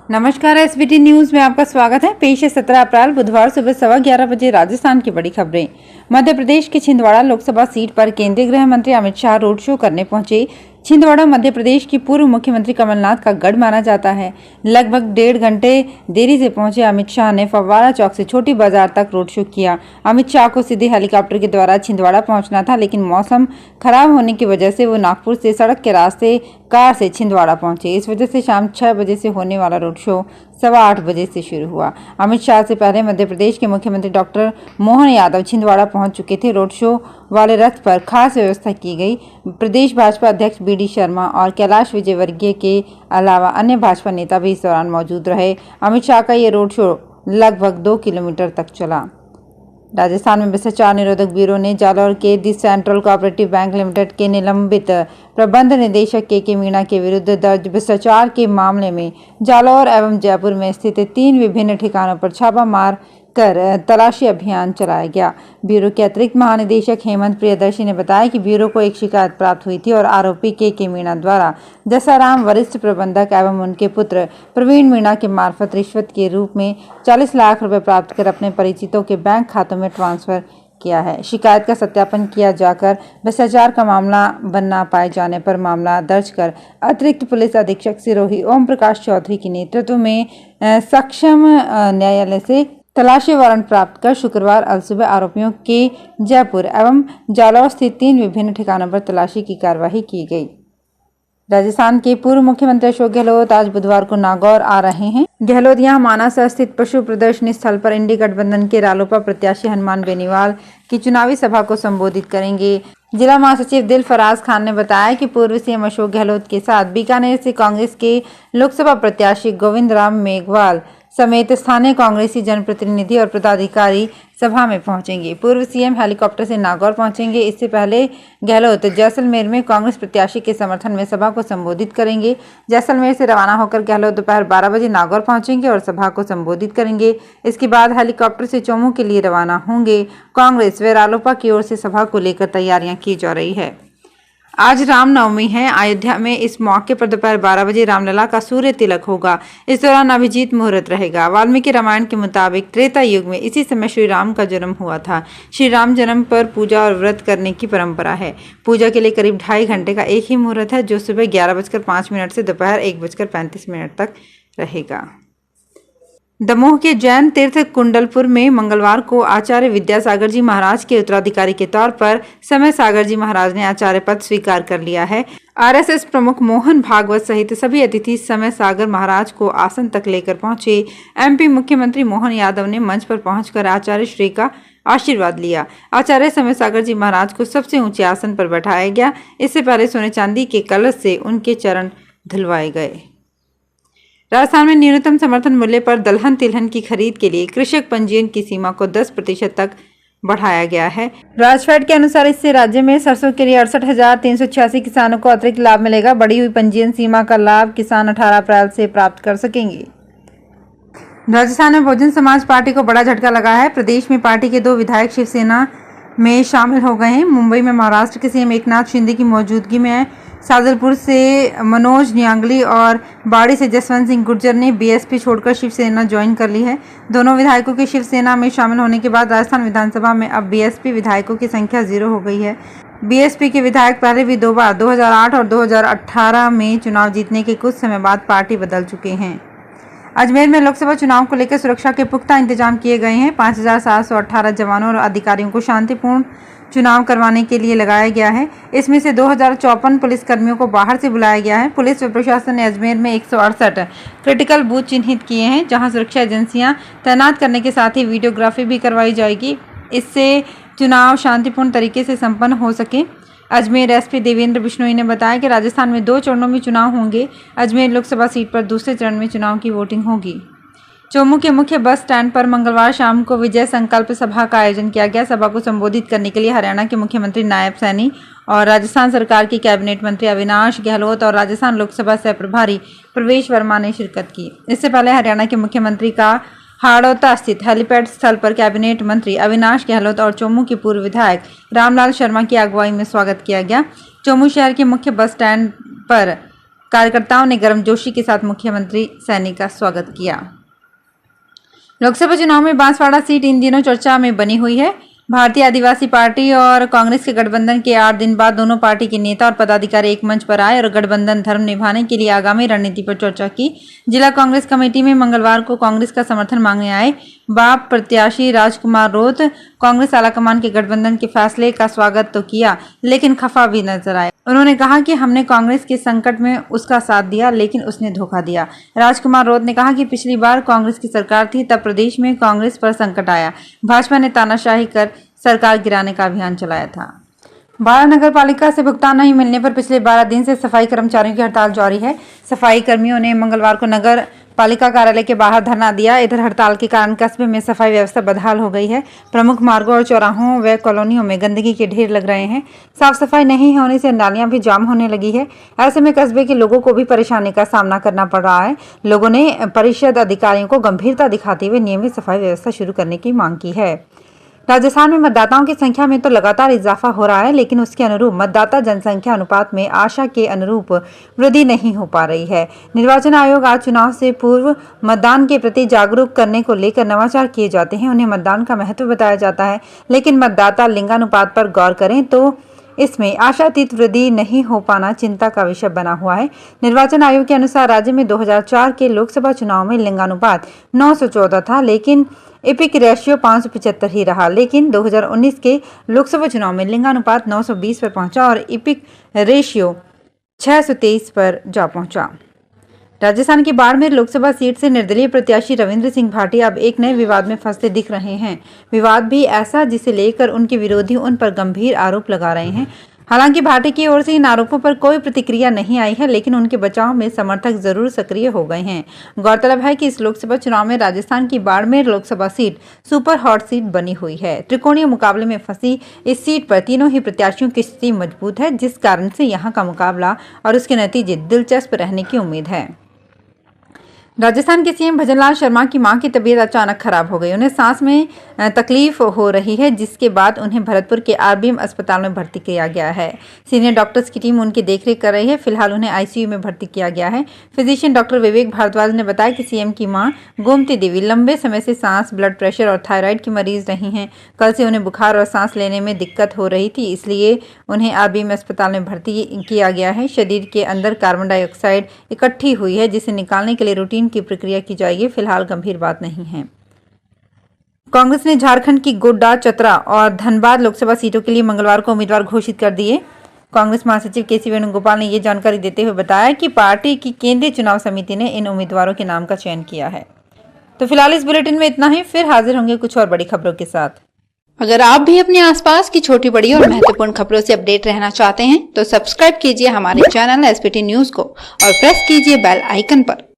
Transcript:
नमस्कार, SBT news में आपका स्वागत है। पेश है 17 अप्रैल बुधवार सुबह 11:15 बजे राजस्थान की बड़ी खबरें। मध्य प्रदेश के छिंदवाड़ा लोकसभा सीट पर केंद्रीय गृह मंत्री अमित शाह रोड शो करने पहुंचे। छिंदवाड़ा मध्य प्रदेश की पूर्व मुख्यमंत्री कमलनाथ का गढ़ माना जाता है। लगभग 1.5 घंटे देरी से पहुंचे अमित शाह ने फव्वारा चौक से छोटी बाजार तक रोड शो किया। अमित शाह को सीधे हेलीकॉप्टर के द्वारा छिंदवाड़ा पहुंचना था, लेकिन मौसम खराब होने की वजह से वो नागपुर से सड़क के रास्ते कार से छिंदवाड़ा पहुंचे। इस वजह से शाम 6 बजे से होने वाला रोड शो 8:15 बजे से शुरू हुआ। अमित शाह से पहले मध्य प्रदेश के मुख्यमंत्री डॉक्टर मोहन यादव छिंदवाड़ा पहुंच चुके थे। रोड शो वाले रथ पर खास व्यवस्था की गई। प्रदेश भाजपा अध्यक्ष बीडी शर्मा और कैलाश विजयवर्गीय के अलावा अन्य भाजपा नेता भी इस दौरान मौजूद रहे। अमित शाह का ये रोड शो लगभग 2 किलोमीटर तक चला। राजस्थान में भ्रष्टाचार निरोधक ब्यूरो ने जालौर के the central cooperative bank limited के निलंबित प्रबंध निदेशक के मीणा के विरुद्ध दर्ज भ्रष्टाचार के मामले में जालौर एवं जयपुर में स्थित 3 विभिन्न ठिकानों पर छापा मार कर तलाशी अभियान चलाया गया। ब्यूरो के अतिरिक्त महानिदेशक हेमंत प्रियदर्शी ने बताया कि ब्यूरो को एक शिकायत प्राप्त हुई थी और आरोपी के मीणा द्वारा जसाराम वरिष्ठ प्रबंधक एवं उनके पुत्र प्रवीण मीणा के मार्फत रिश्वत के रूप में 40 लाख रुपए प्राप्त कर अपने परिचितों के बैंक खातों में ट्रांसफर किया है। शिकायत का सत्यापन किया जाकर भ्रष्टाचार का मामला बनना पाए जाने पर मामला दर्ज कर अतिरिक्त पुलिस अधीक्षक सिरोही ओम प्रकाश चौधरी के नेतृत्व में सक्षम न्यायालय से तलाशी वारंट प्राप्त कर शुक्रवार अलसुबह आरोपियों के जयपुर एवं जालौर स्थित 3 विभिन्न ठिकानों पर तलाशी की कार्रवाई की गई। राजस्थान के पूर्व मुख्यमंत्री अशोक गहलोत आज बुधवार को नागौर आ रहे हैं। गहलोत यहां मानस स्थित पशु प्रदर्शनी स्थल पर इंडी गठबंधन के रालोपा प्रत्याशी हनुमान बेनीवाल की चुनावी सभा को संबोधित करेंगे। जिला महासचिव दिलफराज खान ने बताया कि पूर्व सीएम अशोक गहलोत के साथ बीकानेर से कांग्रेस के लोकसभा प्रत्याशी गोविंद राम मेघवाल समेत स्थानीय कांग्रेसी जनप्रतिनिधि और पदाधिकारी सभा में पहुंचेंगे। पूर्व सीएम हेलीकॉप्टर से नागौर पहुंचेंगे। इससे पहले गहलोत जैसलमेर में कांग्रेस प्रत्याशी के समर्थन में सभा को संबोधित करेंगे। जैसलमेर से रवाना होकर गहलोत दोपहर 12 बजे नागौर पहुंचेंगे और सभा को संबोधित करेंगे। इसके बाद हेलीकॉप्टर से चौमू के लिए रवाना होंगे। कांग्रेस व रालोपा की ओर से सभा को लेकर तैयारियां की जा रही है। आज रामनवमी है। अयोध्या में इस मौके पर दोपहर 12 बजे रामलला का सूर्य तिलक होगा। इस दौरान अभिजीत मुहूर्त रहेगा। वाल्मीकि रामायण के मुताबिक त्रेता युग में इसी समय श्री राम का जन्म हुआ था। श्री राम जन्म पर पूजा और व्रत करने की परंपरा है। पूजा के लिए करीब 2.5 घंटे का एक ही मुहूर्त है, जो सुबह 11:05 से दोपहर 1:35 तक रहेगा। दमोह के जैन तीर्थ कुंडलपुर में मंगलवार को आचार्य विद्यासागर जी महाराज के उत्तराधिकारी के तौर पर समय सागर जी महाराज ने आचार्य पद स्वीकार कर लिया है। आरएसएस प्रमुख मोहन भागवत सहित सभी अतिथि समय सागर महाराज को आसन तक लेकर पहुंचे। एमपी मुख्यमंत्री मोहन यादव ने मंच पर पहुंचकर आचार्य श्री का आशीर्वाद लिया। आचार्य समय सागर जी महाराज को सबसे ऊंचे आसन पर बैठाया गया। इससे पहले सोने चांदी के कलश से उनके चरण धुलवाए गए। राजस्थान में न्यूनतम समर्थन मूल्य पर दलहन तिलहन की खरीद के लिए कृषक पंजीयन की सीमा को 10% तक बढ़ाया गया है। राजफेड के अनुसार इससे राज्य में सरसों के लिए 68,386 किसानों को अतिरिक्त लाभ मिलेगा। बढ़ी हुई पंजीयन सीमा का लाभ किसान 18 अप्रैल से प्राप्त कर सकेंगे। राजस्थान में बहुजन समाज पार्टी को बड़ा झटका लगा है। प्रदेश में पार्टी के 2 विधायक शिवसेना में शामिल हो गए हैं। मुंबई में महाराष्ट्र के सीएम एकनाथ शिंदे की मौजूदगी में सादुलपुर से मनोज न्यांगली और बाड़ी से जसवंत सिंह गुर्जर ने बीएसपी छोड़कर शिवसेना ज्वाइन कर ली है। दोनों विधायकों के शिवसेना में शामिल होने के बाद राजस्थान विधानसभा में अब बीएसपी विधायकों की संख्या 0 हो गई है। बीएसपी के विधायक पहले भी 2 बार 2008 और 2018 में चुनाव जीतने के कुछ समय बाद पार्टी बदल चुके हैं। अजमेर में लोकसभा चुनाव को लेकर सुरक्षा के पुख्ता इंतजाम किए गए हैं। 5,718 जवानों और अधिकारियों को शांतिपूर्ण चुनाव करवाने के लिए लगाया गया है। इसमें से 2,054 पुलिसकर्मियों को बाहर से बुलाया गया है। पुलिस व प्रशासन ने अजमेर में 168 क्रिटिकल बूथ चिन्हित किए हैं, जहां सुरक्षा एजेंसियां तैनात करने के साथ ही वीडियोग्राफी भी करवाई जाएगी। इससे चुनाव शांतिपूर्ण तरीके से संपन्न हो सके। अजमेर एसपी देवेंद्र बिश्नोई ने बताया कि राजस्थान में 2 चरणों में चुनाव होंगे। अजमेर लोकसभा सीट पर दूसरे चरण में चुनाव की वोटिंग होगी। चौमू के मुख्य बस स्टैंड पर मंगलवार शाम को विजय संकल्प सभा का आयोजन किया गया। सभा को संबोधित करने के लिए हरियाणा के मुख्यमंत्री नायब सैनी और राजस्थान सरकार की कैबिनेट मंत्री अविनाश गहलोत और राजस्थान लोकसभा सह प्रभारी प्रवेश वर्मा ने शिरकत की। इससे पहले हरियाणा के मुख्यमंत्री का हाड़ौता स्थित हेलीपैड स्थल पर कैबिनेट मंत्री अविनाश गहलोत और चौमू के पूर्व विधायक रामलाल शर्मा की अगुवाई में स्वागत किया गया। चौमू शहर के मुख्य बस स्टैंड पर कार्यकर्ताओं ने गर्मजोशी के साथ मुख्यमंत्री सैनी का स्वागत किया। लोकसभा चुनाव में बांसवाड़ा सीट इन दिनों चर्चा में बनी हुई है। भारतीय आदिवासी पार्टी और कांग्रेस के गठबंधन के 8 दिन बाद दोनों पार्टी के नेता और पदाधिकारी एक मंच पर आए और गठबंधन धर्म निभाने के लिए आगामी रणनीति पर चर्चा की। जिला कांग्रेस कमेटी में मंगलवार को कांग्रेस का समर्थन मांगने आए बाप प्रत्याशी राजकुमार रोत कांग्रेस आलाकमान के गठबंधन के फैसले का स्वागत तो किया, लेकिन खफा भी नजर आए। उन्होंने कहा कि हमने कांग्रेस के संकट में उसका साथ दिया, लेकिन उसने धोखा दिया। राजकुमार रोत ने कहा कि पिछली बार कांग्रेस की सरकार थी, तब प्रदेश में कांग्रेस पर संकट आया। भाजपा ने तानाशाही कर सरकार गिराने का अभियान चलाया था। बारा नगर पालिका से भुगतान नहीं मिलने पर पिछले 12 दिन से सफाई कर्मचारियों की हड़ताल जारी है। सफाई कर्मियों ने मंगलवार को नगर पालिका कार्यालय के बाहर धरना दिया। इधर हड़ताल के कारण कस्बे में सफाई व्यवस्था बदहाल हो गई है। प्रमुख मार्गों और चौराहों व कॉलोनियों में गंदगी के ढेर लग रहे हैं। साफ सफाई नहीं होने से नालियां भी जाम होने लगी है। ऐसे में कस्बे के लोगों को भी परेशानी का सामना करना पड़ रहा है। लोगों ने परिषद अधिकारियों को गंभीरता दिखाते हुए नियमित सफाई व्यवस्था शुरू करने की मांग की है। राजस्थान में मतदाताओं की संख्या में तो लगातार इजाफा हो रहा है, लेकिन उसके अनुरूप मतदाता जनसंख्या अनुपात में आशा के अनुरूप वृद्धि नहीं हो पा रही है। निर्वाचन आयोग आज चुनाव से पूर्व मतदान के प्रति जागरूक करने को लेकर नवाचार किए जाते हैं। उन्हें मतदान का महत्व बताया जाता है, लेकिन मतदाता लिंगानुपात पर गौर करें तो इसमें आशातीत वृद्धि नहीं हो पाना चिंता का विषय बना हुआ है। निर्वाचन आयोग के अनुसार राज्य में 2004 के लोकसभा चुनाव में लिंगानुपात 914 था, लेकिन एपिक रेशियो 575 ही रहा। लेकिन 2019 के लोकसभा चुनाव में लिंगानुपात 920 पर पहुंचा और एपिक रेशियो 623 पर जा पहुंचा। राजस्थान की बाड़मेर लोकसभा सीट से निर्दलीय प्रत्याशी रविंद्र सिंह भाटिया अब एक नए विवाद में फंसते दिख रहे हैं। विवाद भी ऐसा जिसे लेकर उनके विरोधी उन पर गंभीर आरोप लगा रहे हैं। हालांकि भाटिया की ओर से इन आरोपों पर कोई प्रतिक्रिया नहीं आई है, लेकिन उनके बचाव में समर्थक जरूर सक्रिय हो गए हैं। गौरतलब है कि इस लोकसभा चुनाव में राजस्थान की Barmer Lok Sabha seat super hot seat बनी हुई है। त्रिकोणीय मुकाबले में फंसी इस सीट पर तीनों ही प्रत्याशियों की स्थिति मजबूत है, जिस कारण से यहां का मुकाबला और उसके नतीजे दिलचस्प रहने की उम्मीद है। राजस्थान के सीएम भजनलाल शर्मा की मां की तबीयत अचानक खराब हो गई। उन्हें सांस में तकलीफ हो रही है, जिसके बाद उन्हें भरतपुर के आरबीएम अस्पताल में भर्ती किया गया है। सीनियर डॉक्टर्स की टीम उनकी देखरेख कर रही है। फिलहाल उन्हें आईसीयू में भर्ती किया गया है। फिजिशियन डॉक्टर विवेक भारद्वाज ने बताया कि सीएम की मां गोमती देवी लंबे समय से सांस, ब्लड प्रेशर और थायराइड की मरीज रही हैं। कल से उन्हें बुखार और सांस लेने में दिक्कत हो रही थी, इसलिए उन्हें आरबीएम अस्पताल में भर्ती किया गया है। शरीर के अंदर कार्बन डाइऑक्साइड इकट्ठी हुई है, जिसे निकालने के लिए रूटीन की प्रक्रिया की जाएगी। फिलहाल गंभीर बात नहीं है। कांग्रेस ने झारखंड की गोड्डा, चतरा और धनबाद लोकसभा सीटों के लिए मंगलवार को उम्मीदवार घोषित कर दिए। कांग्रेस महासचिव केसी वेणुगोपाल ने ये जानकारी देते हुए बताया कि पार्टी की केंद्रीय चुनाव समिति ने इन उम्मीदवारों के नाम का चयन किया है। तो फिलहाल इस बुलेटिन में इतना ही। फिर हाजिर होंगे कुछ और बड़ी खबरों के साथ। अगर आप भी अपने आसपास की छोटी बड़ी और महत्वपूर्ण खबरों से अपडेट रहना चाहते हैं तो सब्सक्राइब कीजिए हमारे चैनल एसपीटी न्यूज को और प्रेस कीजिए बेल आइकन पर।